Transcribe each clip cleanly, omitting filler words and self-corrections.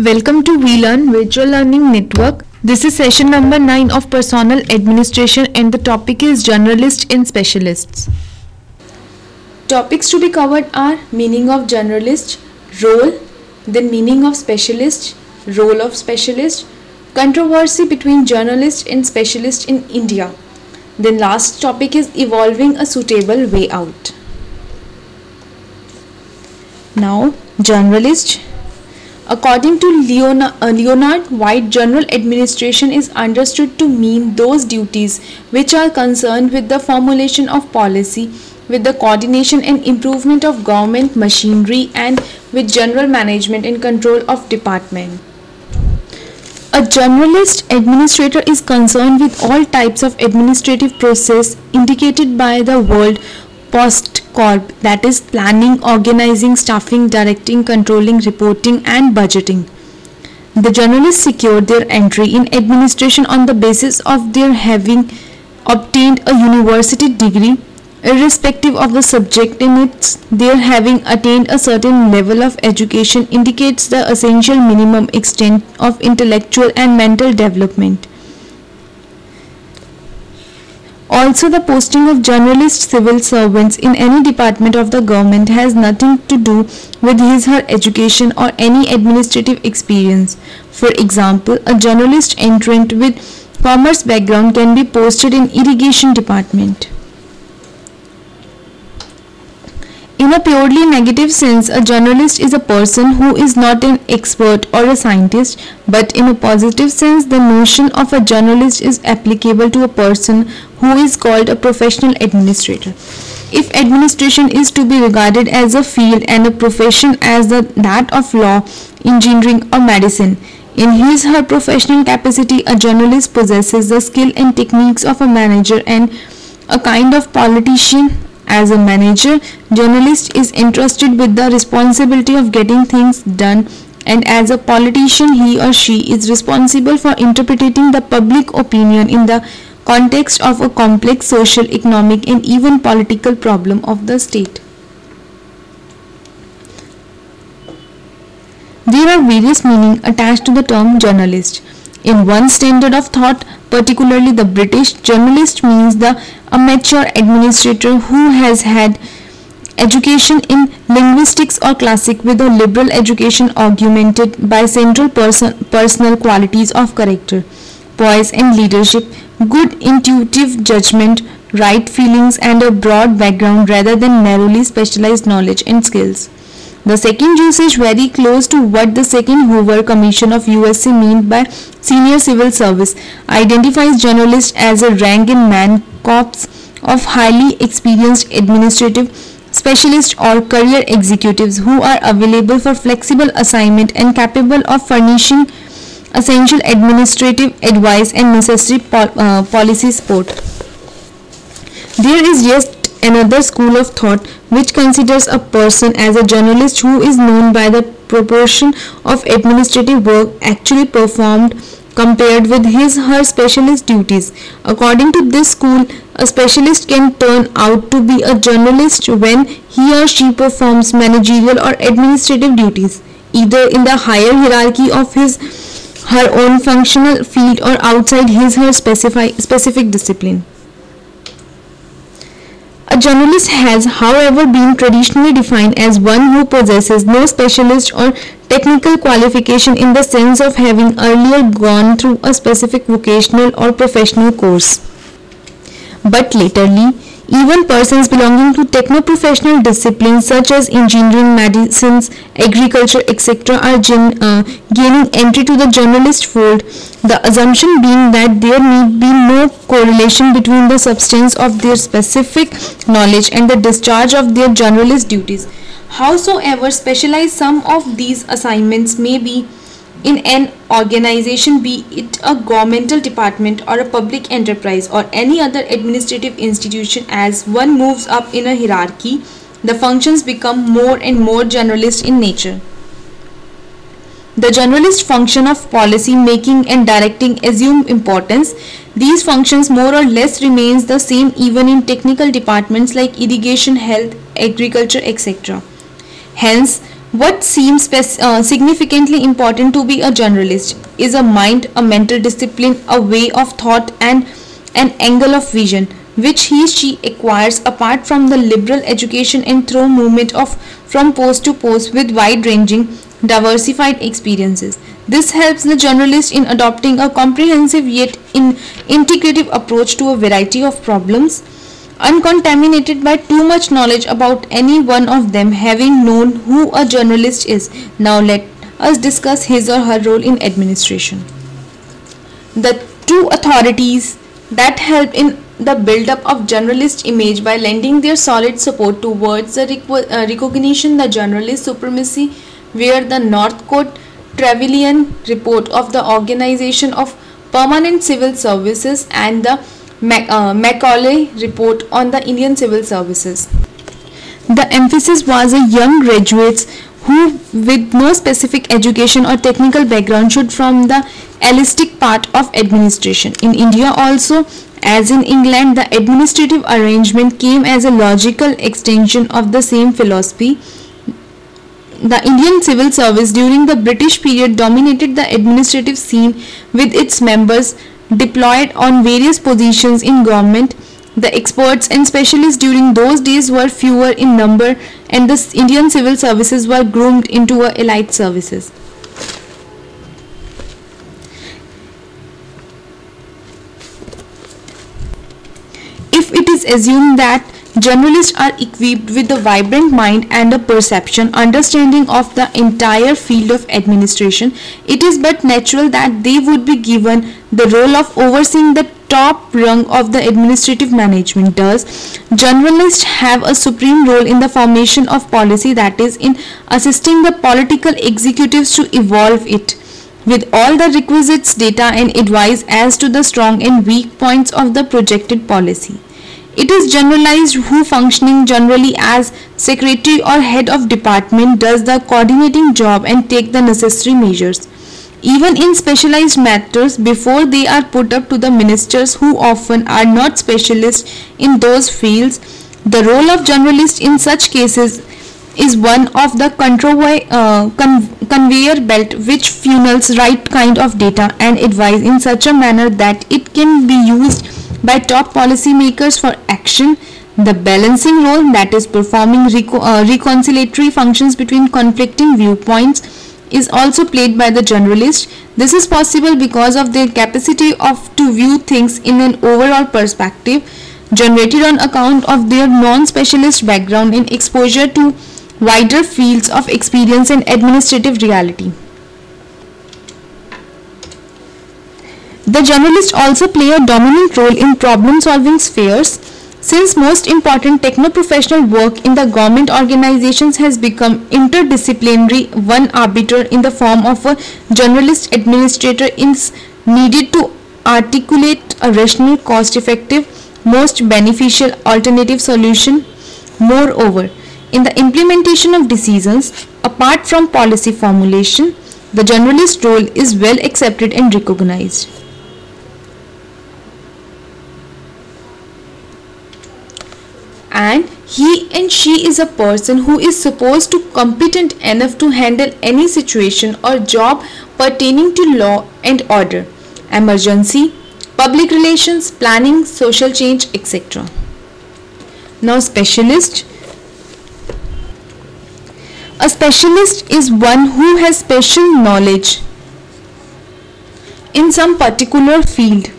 Welcome to VLearn Virtual Learning Network. This is session number 9 of Personnel Administration and the topic is Generalists and Specialists. Topics to be covered are meaning of generalist, role, then meaning of specialist, role of specialist, controversy between journalist and specialist in India. Then last topic is evolving a suitable way out. Now, generalist. According to Leonard White, general administration is understood to mean those duties which are concerned with the formulation of policy, with the coordination and improvement of government machinery, and with general management and control of department. A generalist administrator is concerned with all types of administrative process indicated by the word Post Corp, that is planning, organizing, staffing, directing, controlling, reporting and budgeting. The journalists secure their entry in administration on the basis of their having obtained a university degree, irrespective of the subject in it. Their having attained a certain level of education indicates the essential minimum extent of intellectual and mental development. Also, the posting of journalist civil servants in any department of the government has nothing to do with his/her education or any administrative experience. For example, a journalist entrant with commerce background can be posted in irrigation department. In a purely negative sense, a journalist is a person who is not an expert or a scientist, but in a positive sense, the notion of a journalist is applicable to a person who is called a professional administrator. If administration is to be regarded as a field and a profession as that of law, engineering or medicine, in his/her professional capacity, a journalist possesses the skill and techniques of a manager and a kind of politician. As a manager, journalist is entrusted with the responsibility of getting things done, and as a politician, he or she is responsible for interpreting the public opinion in the context of a complex social, economic and even political problem of the state. There are various meanings attached to the term journalist. In one standard of thought, particularly the British, journalist means the amateur administrator who has had education in linguistics or classic with a liberal education augmented by central personal qualities of character, poise and leadership, good intuitive judgment, right feelings and a broad background rather than narrowly specialized knowledge and skills. The second usage, very close to what the second Hoover Commission of USA meant by senior civil service, identifies journalists as a rank in man corps of highly experienced administrative specialists or career executives who are available for flexible assignment and capable of furnishing essential administrative advice and necessary policy support. There is yet another school of thought which considers a person as a journalist who is known by the proportion of administrative work actually performed compared with his/her specialist duties. According to this school, a specialist can turn out to be a journalist when he or she performs managerial or administrative duties, either in the higher hierarchy of his/her own functional field or outside his/her specific discipline. A journalist has, however, been traditionally defined as one who possesses no specialist or technical qualification in the sense of having earlier gone through a specific vocational or professional course. But latterly, even persons belonging to techno-professional disciplines such as engineering, medicine, agriculture, etc. are gaining entry to the journalist fold, the assumption being that there need be no correlation between the substance of their specific knowledge and the discharge of their journalist duties. Howsoever specialized some of these assignments may be in an organization, be it a governmental department or a public enterprise or any other administrative institution, as one moves up in a hierarchy, the functions become more and more generalist in nature. The generalist function of policy making and directing assume importance. These functions more or less remains the same even in technical departments like irrigation, health, agriculture, etc. Hence, What seems significantly important to be a journalist is a mind, a mental discipline, a way of thought, and an angle of vision, which she acquires apart from the liberal education and through movement of from post to post with wide-ranging, diversified experiences. This helps the journalist in adopting a comprehensive yet integrative approach to a variety of problems, uncontaminated by too much knowledge about any one of them. Having known who a journalist is, now let us discuss his or her role in administration. The two authorities that help in the build-up of journalist image by lending their solid support towards the recognition the journalist supremacy, where the Northcote Trevelyan report of the Organization of Permanent Civil Services and the Macaulay report on the Indian Civil Services. The emphasis was on young graduates who, with no specific education or technical background, should form the elastic part of administration. In India also, as in England, the administrative arrangement came as a logical extension of the same philosophy. The Indian civil service during the British period dominated the administrative scene with its members deployed on various positions in government. The experts and specialists during those days were fewer in number, and the Indian civil services were groomed into a elite services. If it is assumed that journalists are equipped with a vibrant mind and a perception, understanding of the entire field of administration, it is but natural that they would be given the role of overseeing the top rung of the administrative management. Thus, journalists have a supreme role in the formation of policy, that is, in assisting the political executives to evolve it with all the requisite data and advice as to the strong and weak points of the projected policy. It is generalized who, functioning generally as secretary or head of department, does the coordinating job and take the necessary measures. Even in specialized matters, before they are put up to the ministers, who often are not specialists in those fields, the role of journalist in such cases is one of the conveyor belt which funnels right kind of data and advice in such a manner that it can be used by top policy makers for action. The balancing role, that is performing reconciliatory functions between conflicting viewpoints, is also played by the journalist. This is possible because of their capacity to view things in an overall perspective, generated on account of their non-specialist background and exposure to wider fields of experience and administrative reality. The journalists also play a dominant role in problem-solving spheres, since most important techno-professional work in the government organizations has become interdisciplinary. One arbiter in the form of a journalist administrator is needed to articulate a rational, cost-effective, most beneficial alternative solution. Moreover, in the implementation of decisions, apart from policy formulation, the journalist role is well accepted and recognized. And he and she is a person who is supposed to competent enough to handle any situation or job pertaining to law and order, emergency, public relations, planning, social change, etc. Now, specialist. A specialist is one who has special knowledge in some particular field.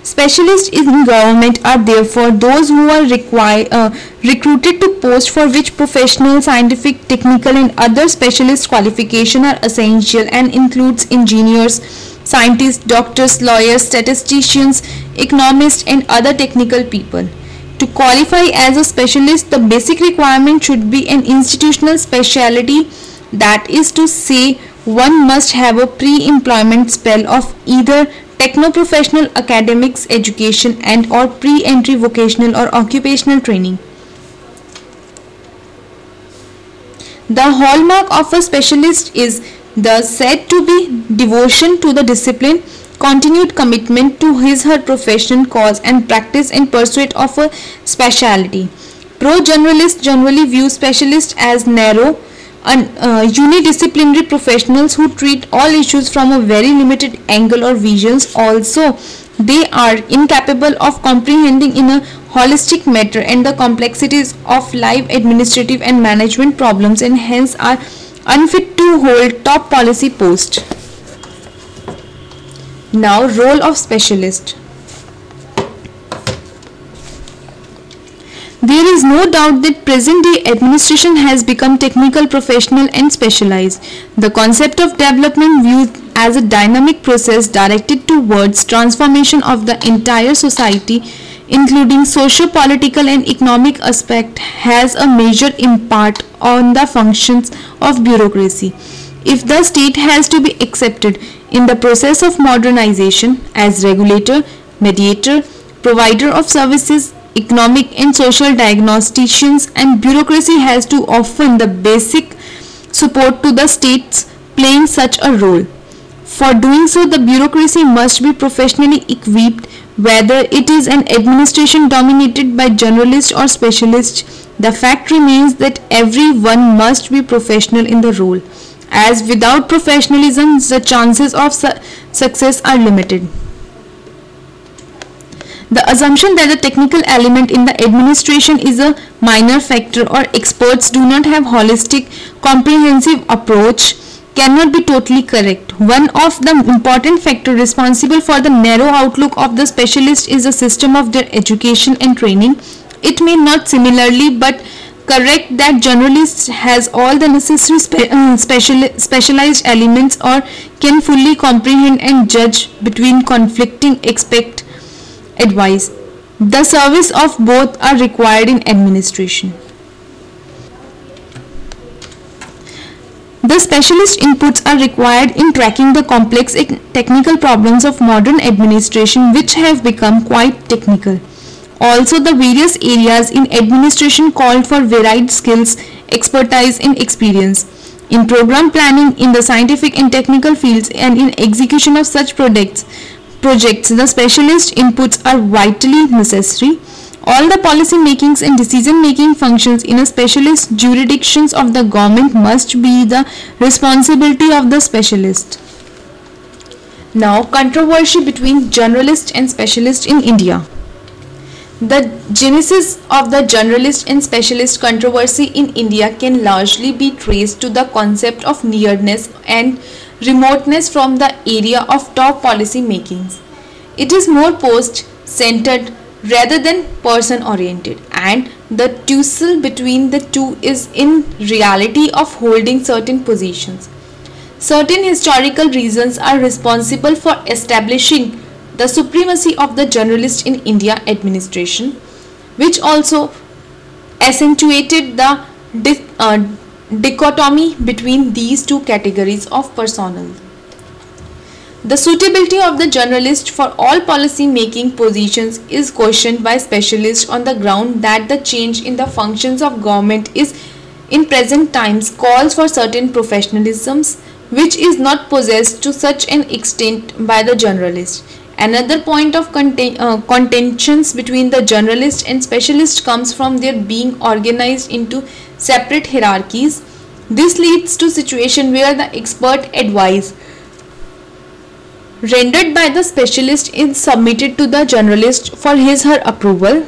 Specialists in government are therefore those who are recruited to posts for which professional, scientific, technical and other specialist qualifications are essential, and includes engineers, scientists, doctors, lawyers, statisticians, economists and other technical people. To qualify as a specialist, the basic requirement should be an institutional specialty, that is to say, one must have a pre-employment spell of either techno-professional academics education and or pre-entry vocational or occupational training. The hallmark of a specialist is thus said to be devotion to the discipline, continued commitment to his her profession, cause and practice in pursuit of a specialty. Pro-journalists generally view specialists as narrow, unidisciplinary professionals who treat all issues from a very limited angle or visions. Also, they are incapable of comprehending in a holistic manner and the complexities of live administrative and management problems, and hence are unfit to hold top policy posts. Now, role of specialist. There is no doubt that present-day administration has become technical, professional and specialized. The concept of development viewed as a dynamic process directed towards transformation of the entire society, including socio-political and economic aspect, has a major impact on the functions of bureaucracy. If the state has to be accepted in the process of modernization as regulator, mediator, provider of services, economic and social diagnosticians, and bureaucracy has to offer the basic support to the states playing such a role. For doing so, the bureaucracy must be professionally equipped, whether it is an administration dominated by generalists or specialists. The fact remains that everyone must be professional in the role, as without professionalism the chances of success are limited. The assumption that the technical element in the administration is a minor factor or experts do not have holistic, comprehensive approach cannot be totally correct. One of the important factors responsible for the narrow outlook of the specialist is the system of their education and training. It may not similarly but correct that generalist has all the necessary specialized elements or can fully comprehend and judge between conflicting expect advice. The service of both are required in administration. The specialist inputs are required in tracking the complex technical problems of modern administration, which have become quite technical. Also, the various areas in administration called for varied skills, expertise and experience. In program planning, in the scientific and technical fields, and in execution of such projects, the specialist inputs are vitally necessary. All the policy makings and decision making functions in a specialist jurisdictions of the government must be the responsibility of the specialist. Now, controversy between generalist and specialist in India. The genesis of the generalist and specialist controversy in India can largely be traced to the concept of nearness and remoteness from the area of top policy makings. It is more post-centered rather than person-oriented, and the tussle between the two is in reality of holding certain positions. Certain historical reasons are responsible for establishing the supremacy of the generalist in India administration, which also accentuated the dichotomy between these two categories of personnel. The suitability of the generalist for all policy making positions is questioned by specialists on the ground that the change in the functions of government is in present times calls for certain professionalisms which is not possessed to such an extent by the generalist. Another point of contentions between the generalist and specialist comes from their being organized into separate hierarchies. This leads to situation where the expert advice rendered by the specialist is submitted to the generalist for his/her approval.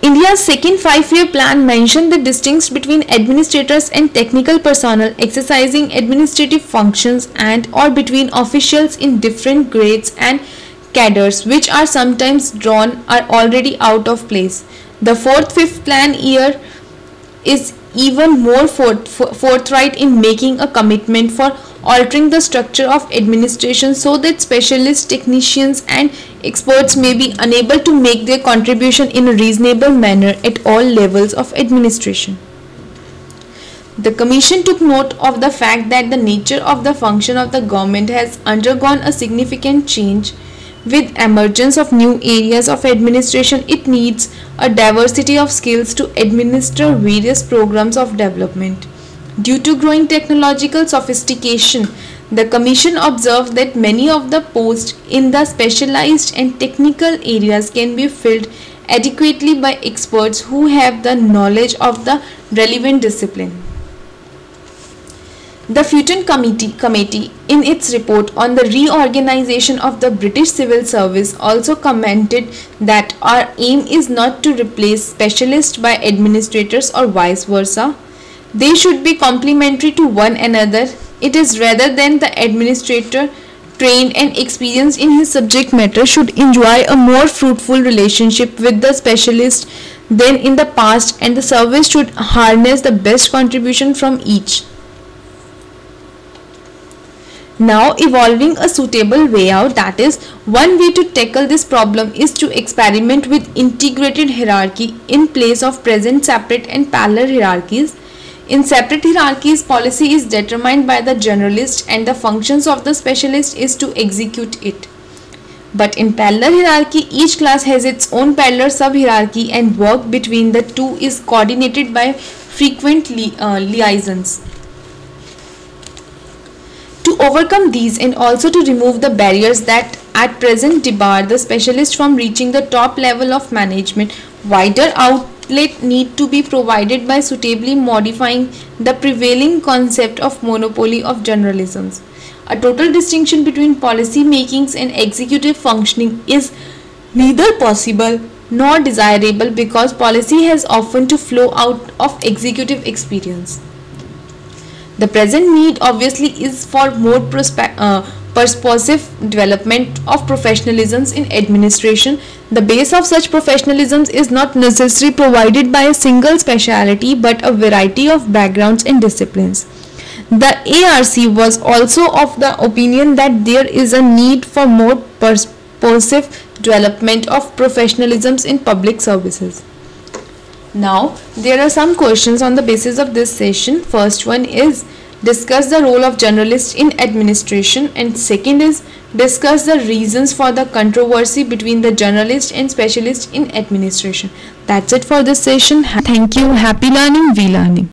India's second five-year plan mentioned the distinction between administrators and technical personnel exercising administrative functions and or between officials in different grades and cadres which are sometimes drawn are already out of place. The fifth plan year is even more forthright in making a commitment for altering the structure of administration so that specialist technicians and experts may be unable to make their contribution in a reasonable manner at all levels of administration. The Commission took note of the fact that the nature of the function of the government has undergone a significant change. With emergence of new areas of administration, it needs a diversity of skills to administer various programs of development. Due to growing technological sophistication, the Commission observed that many of the posts in the specialized and technical areas can be filled adequately by experts who have the knowledge of the relevant discipline. The Fulton Committee, in its report on the reorganization of the British civil service, also commented that our aim is not to replace specialists by administrators or vice versa. They should be complementary to one another. It is rather than the administrator, trained and experienced in his subject matter, should enjoy a more fruitful relationship with the specialist than in the past, and the service should harness the best contribution from each. Now, evolving a suitable way out, that is, one way to tackle this problem is to experiment with integrated hierarchy in place of present separate and parallel hierarchies. In separate hierarchies, policy is determined by the generalist and the functions of the specialist is to execute it. But in parallel hierarchy, each class has its own parallel sub-hierarchy and work between the two is coordinated by frequent liaisons. To overcome these and also to remove the barriers that at present debar the specialist from reaching the top level of management, wider outlet need to be provided by suitably modifying the prevailing concept of monopoly of generalisms. A total distinction between policy makings and executive functioning is neither possible nor desirable because policy has often to flow out of executive experience. The present need obviously is for more persuasive development of professionalisms in administration. The base of such professionalisms is not necessarily provided by a single speciality but a variety of backgrounds and disciplines. The ARC was also of the opinion that there is a need for more persuasive development of professionalisms in public services. Now, there are some questions on the basis of this session. First one is discuss the role of journalists in administration, and second is discuss the reasons for the controversy between the journalist and specialist in administration. That's it for this session. Thank you. Happy learning, we learning.